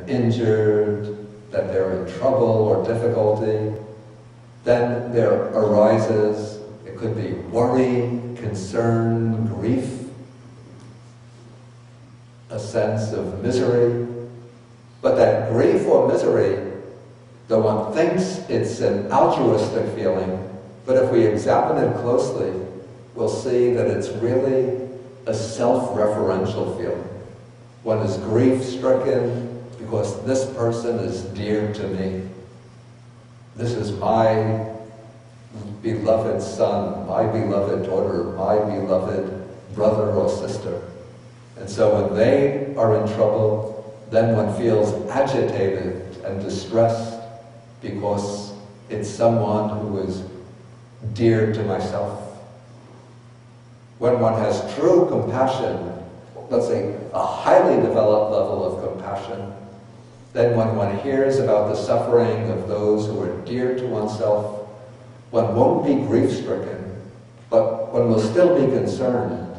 been injured, that they're in trouble or difficulty, then there arises, it could be worry, concern, grief, a sense of misery. But that grief or misery, though one thinks it's an altruistic feeling, but if we examine it closely, we'll see that it's really a self-referential feeling. One is grief-stricken because this person is dear to me. This is my beloved son, my beloved daughter, my beloved brother or sister. And so when they are in trouble, then one feels agitated and distressed because it's someone who is dear to myself. When one has true compassion, let's say a highly developed level of compassion, then when one hears about the suffering of those who are dear to oneself, one won't be grief-stricken, but one will still be concerned.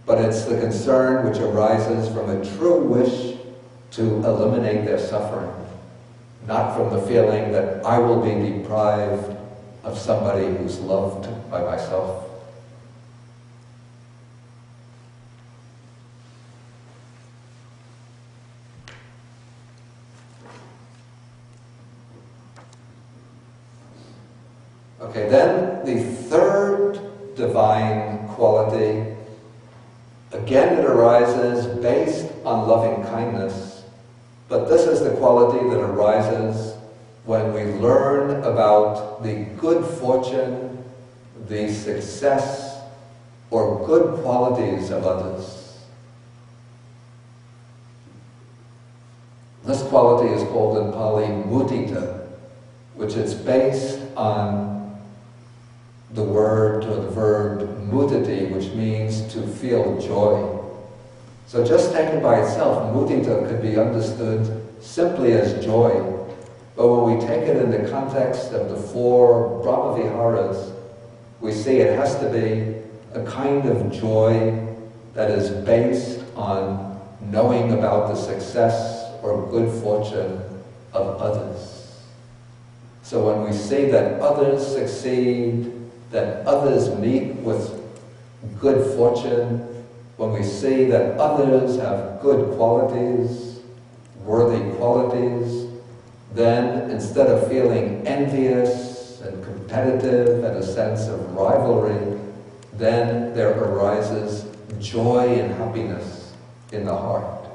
But it's the concern which arises from a true wish to eliminate their suffering, not from the feeling that I will be deprived of somebody who's loved by myself. Okay, then the third divine quality, again it arises based on loving kindness, but this is the quality that arises when we learn about the good fortune, the success, or good qualities of others. This quality is called in Pali mudita, which is based on the word or the verb muditi, which means to feel joy. So just taken by itself, mudita could be understood simply as joy. But when we take it in the context of the four Brahmaviharas, we see it has to be a kind of joy that is based on knowing about the success or good fortune of others. So when we see that others succeed, that others meet with good fortune, when we see that others have good qualities, worthy qualities, then instead of feeling envious and competitive and a sense of rivalry, then there arises joy and happiness in the heart.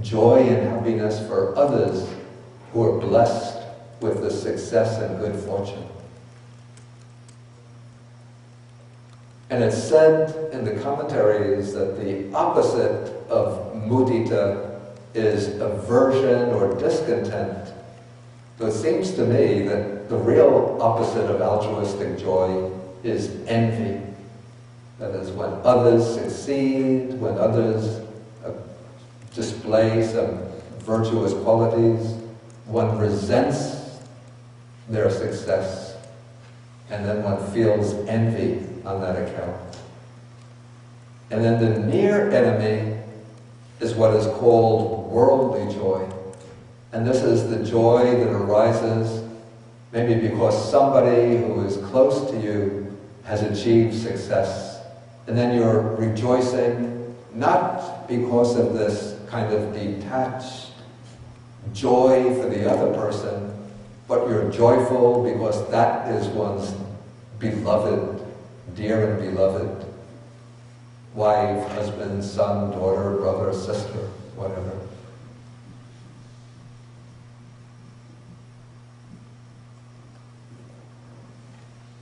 Joy and happiness for others who are blessed with the success and good fortune. And it's said in the commentaries that the opposite of mudita is aversion or discontent. So it seems to me that the real opposite of altruistic joy is envy. That is, when others succeed, when others display some virtuous qualities, one resents their success, and then one feels envy on that account. And then the near enemy is what is called worldly joy. And this is the joy that arises maybe because somebody who is close to you has achieved success. And then you're rejoicing, not because of this kind of detached joy for the other person, but you're joyful because that is one's beloved, dear and beloved wife, husband, son, daughter, brother, sister, whatever.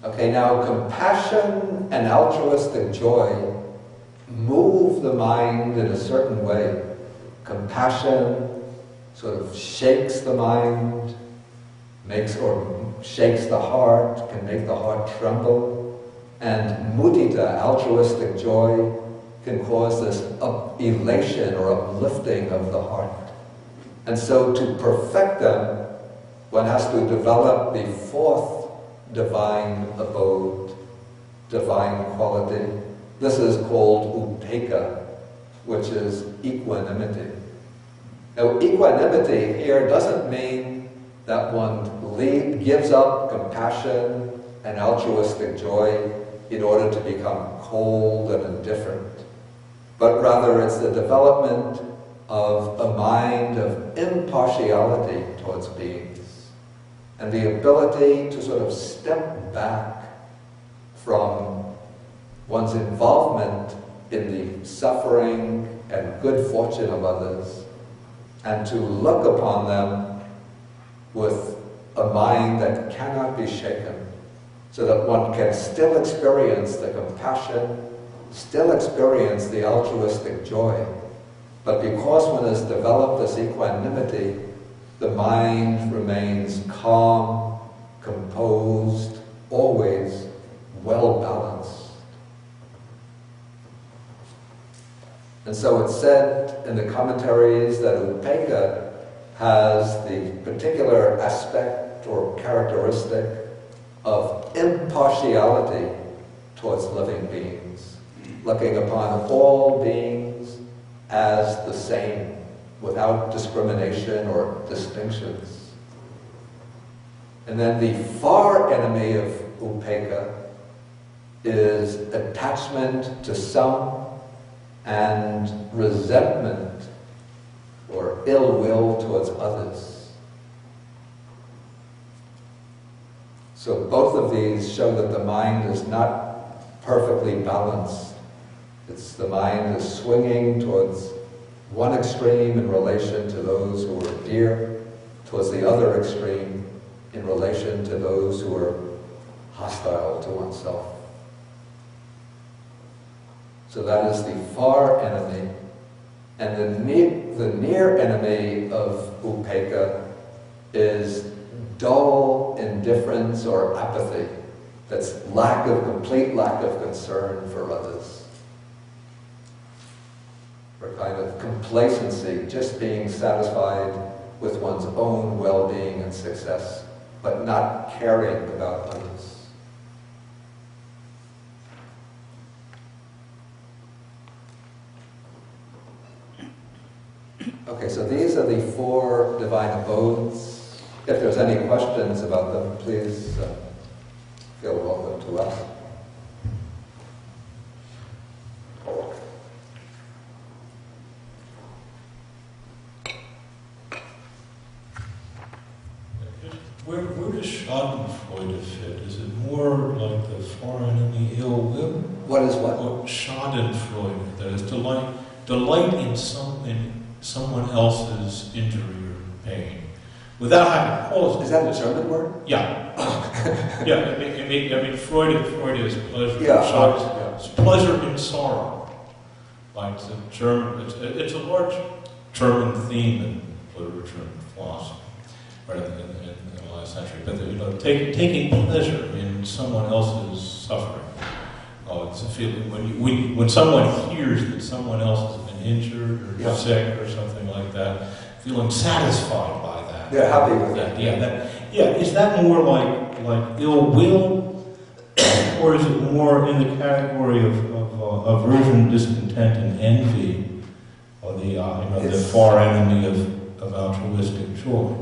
Okay, now compassion and altruistic joy move the mind in a certain way. Compassion sort of shakes the mind, shakes the heart, can make the heart tremble. And mudita, altruistic joy, can cause this elation or uplifting of the heart. And so to perfect them, one has to develop the fourth divine abode, divine quality. This is called upekkha, which is equanimity. Now, equanimity here doesn't mean that one gives up compassion and altruistic joy in order to become cold and indifferent, but rather it's the development of a mind of impartiality towards beings and the ability to sort of step back from one's involvement in the suffering and good fortune of others and to look upon them with a mind that cannot be shaken, so that one can still experience the compassion, still experience the altruistic joy, but because one has developed this equanimity, the mind remains calm, composed, always well balanced. And so it's said in the commentaries that Upekkha has the particular aspect or characteristic of impartiality towards living beings, looking upon all beings as the same, without discrimination or distinctions. And then the far enemy of Upekkha is attachment to some and resentment or ill will towards others. So both of these show that the mind is not perfectly balanced. The mind is swinging towards one extreme in relation to those who are dear, towards the other extreme in relation to those who are hostile to oneself. So that is the far enemy. And the near enemy of Upekkha is dull indifference or apathy. That's complete lack of concern for others. Or kind of complacency, just being satisfied with one's own well-being and success, but not caring about others. Okay, so these are the 4 divine abodes. If there's any questions about them, please feel welcome to ask. Where does Schadenfreude fit? Is it more like the far enemy ill will? What is what? Or Schadenfreude, that is delight in someone else's injury or pain, without having caused it. Is that a German word? Yeah. Yeah, I mean Freud is pleasure. Yeah. It's pleasure in sorrow. Like the German, it's a large German theme in literature and philosophy, right, in the last century. But taking pleasure in someone else's suffering. It's a feeling when someone hears that someone else has been injured or sick or something like that, feeling satisfied by that. They're happy with that. Is that more like ill will, or is it more in the category of aversion, discontent, and envy, or the far enemy of altruistic joy?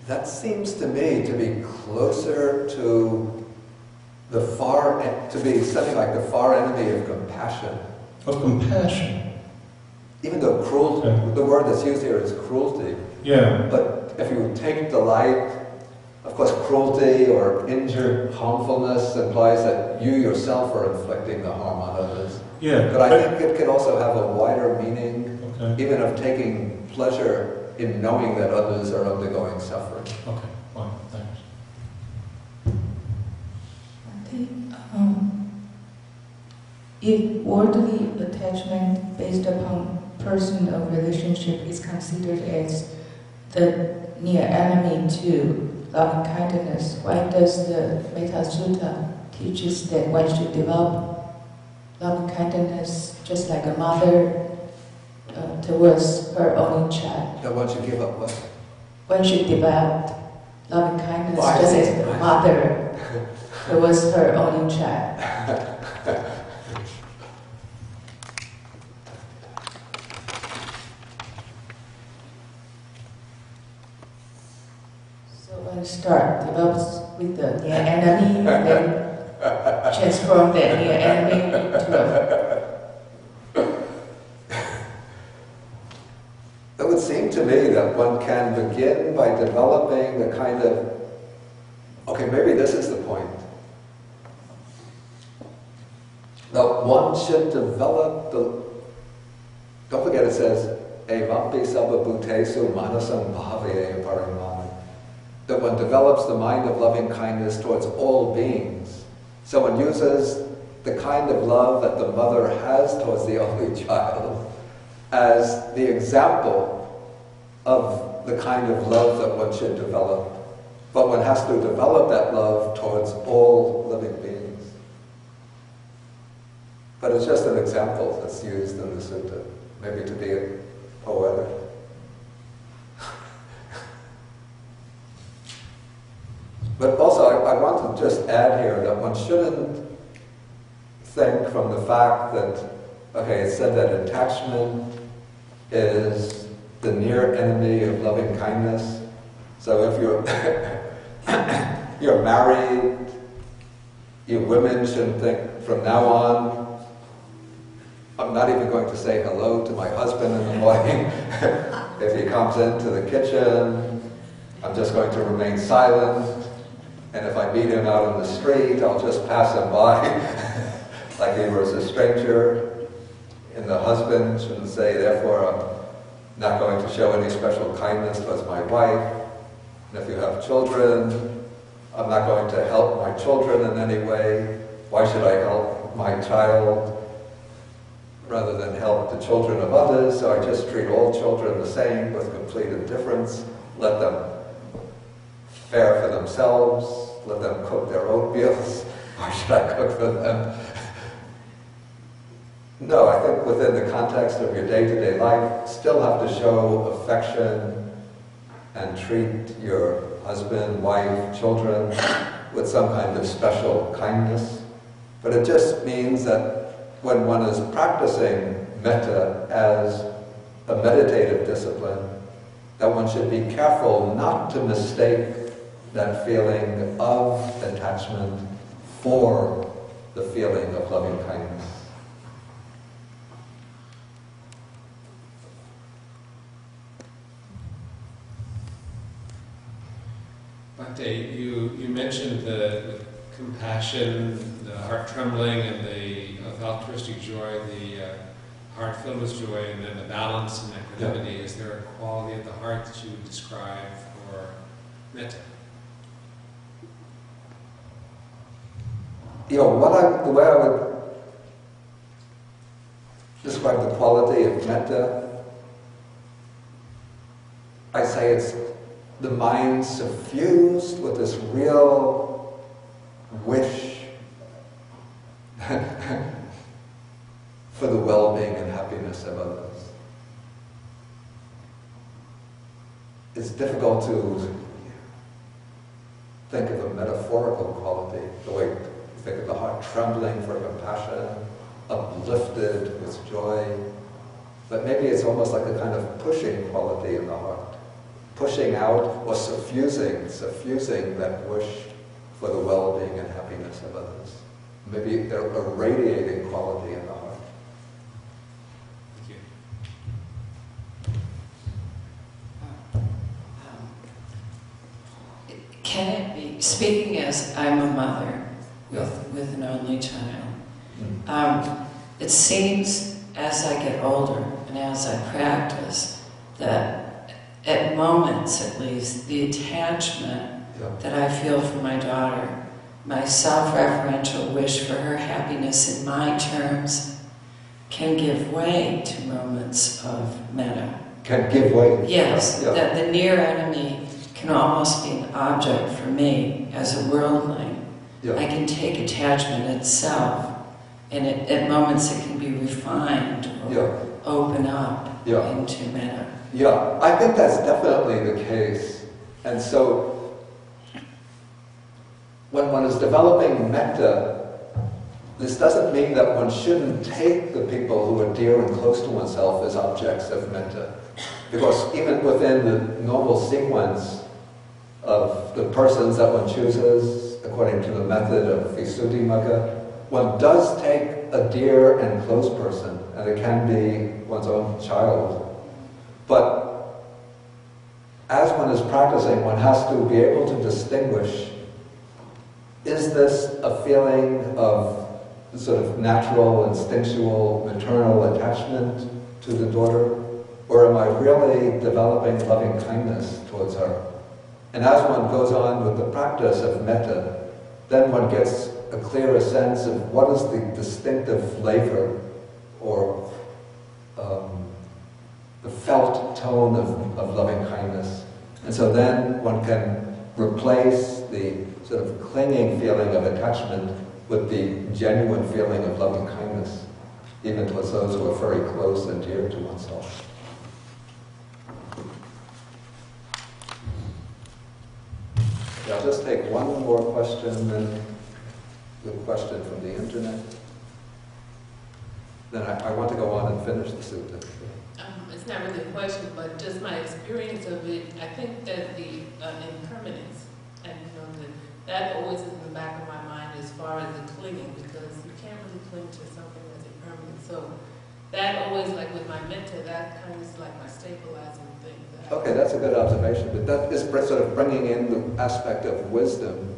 That seems to me to be closer to something like the far enemy of compassion. Of compassion. Even though cruelty, the word that's used here is cruelty. Yeah. But if you take delight, of course, cruelty or injured harmfulness implies that you yourself are inflicting the harm on others. Yeah. But I think it could also have a wider meaning, even of taking pleasure in knowing that others are undergoing suffering. Okay, fine, thanks. If worldly attachment based upon person or relationship is considered as the near enemy to loving kindness, why does the Metta Sutta teaches that one should develop loving kindness just like a mother towards her only child? That one should give up what? One should develop loving kindness just as a mother towards her only child. we start develops with the near enemy, and then transform that near enemy into a... It would seem to me that one can begin by developing the kind of, okay, maybe this is the point, that one should develop the, don't forget it says, Evampi sabba bhutesu manasam bhavaya parimana, that one develops the mind of loving kindness towards all beings. So one uses the kind of love that the mother has towards the only child as the example of the kind of love that one should develop. But one has to develop that love towards all living beings. But it's just an example that's used in the sutta, maybe to be poetic. But also, I want to just add here that one shouldn't think from the fact that, okay, it said that attachment is the near enemy of loving kindness. So if you're you're married, you women shouldn't think from now on, I'm not even going to say hello to my husband in the morning. If he comes into the kitchen, I'm just going to remain silent. And if I meet him out on the street, I'll just pass him by like he was a stranger. And the husband shouldn't say, therefore, I'm not going to show any special kindness towards my wife. And if you have children, I'm not going to help my children in any way. Why should I help my child rather than help the children of others? So I just treat all children the same with complete indifference. Let them fare for themselves. Let them cook their own meals. Why should I cook for them? No, I think within the context of your day-to-day life, still have to show affection and treat your husband, wife, children with some kind of special kindness. But it just means that when one is practicing metta as a meditative discipline, that one should be careful not to mistake that feeling of attachment for the feeling of loving kindness. Bhante, you mentioned the compassion, the heart trembling, and the altruistic joy, the heart filled with joy, and then the balance and equanimity. Yeah. Is there a quality of the heart that you would describe for metta? You know, the way I would describe the quality of metta, I say it's the mind suffused with this real wish for the well-being and happiness of others. It's difficult to think of a metaphorical quality, the way you think of the heart trembling for compassion, uplifted with joy, but maybe it's almost like a kind of pushing quality in the heart. Pushing out or suffusing that wish for the well-being and happiness of others. Maybe a radiating quality in the heart. Thank you. Can it be, speaking as I'm a mother with an only child, it seems as I get older and as I practice that at moments, at least, the attachment that I feel for my daughter, my self-referential wish for her happiness in my terms, can give way to moments of metta. Can give way? Yes, that the near enemy can almost be an object for me as a worldling. Yeah. I can take attachment itself, and at moments it can be refined or open up into metta. Yeah, I think that's definitely the case. And so, when one is developing metta, this doesn't mean that one shouldn't take the people who are dear and close to oneself as objects of metta. Because even within the normal sequence, of the persons that one chooses, according to the method of Visuddhimagga, one does take a dear and close person, and it can be one's own child. But as one is practicing, one has to be able to distinguish, is this a feeling of sort of natural, instinctual, maternal attachment to the daughter, or am I really developing loving kindness towards her? And as one goes on with the practice of metta, then one gets a clearer sense of what is the distinctive flavor or the felt tone of loving kindness. And so then one can replace the sort of clinging feeling of attachment with the genuine feeling of loving kindness, even towards those who are very close and dear to oneself. Yeah, I'll just take one more question, then the question from the internet. Then I want to go on and finish the sutta. It's not really a question, but just my experience of it, I think that the impermanence, and that always is in the back of my mind as far as the clinging, because you can't really cling to something that's impermanent. So that always, like with my metta, that kind of is like my stabilizing thing. Okay, that's a good observation, but that is sort of bringing in the aspect of wisdom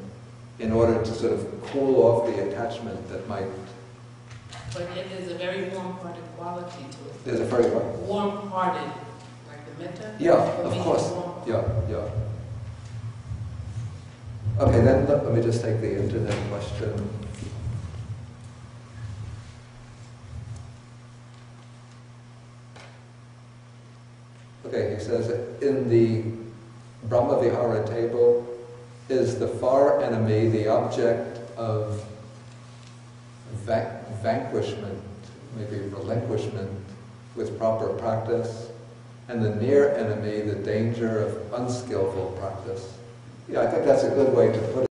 in order to sort of cool off the attachment that might... But it is a very warm-hearted quality to it. There's a very what? Warm-hearted, like the metta. Yeah, of course. Yeah. Okay, then let me just take the internet question. Okay, he says, in the Brahmavihara table, is the far enemy the object of vanquishment, maybe relinquishment with proper practice, and the near enemy the danger of unskillful practice? Yeah, I think that's a good way to put it.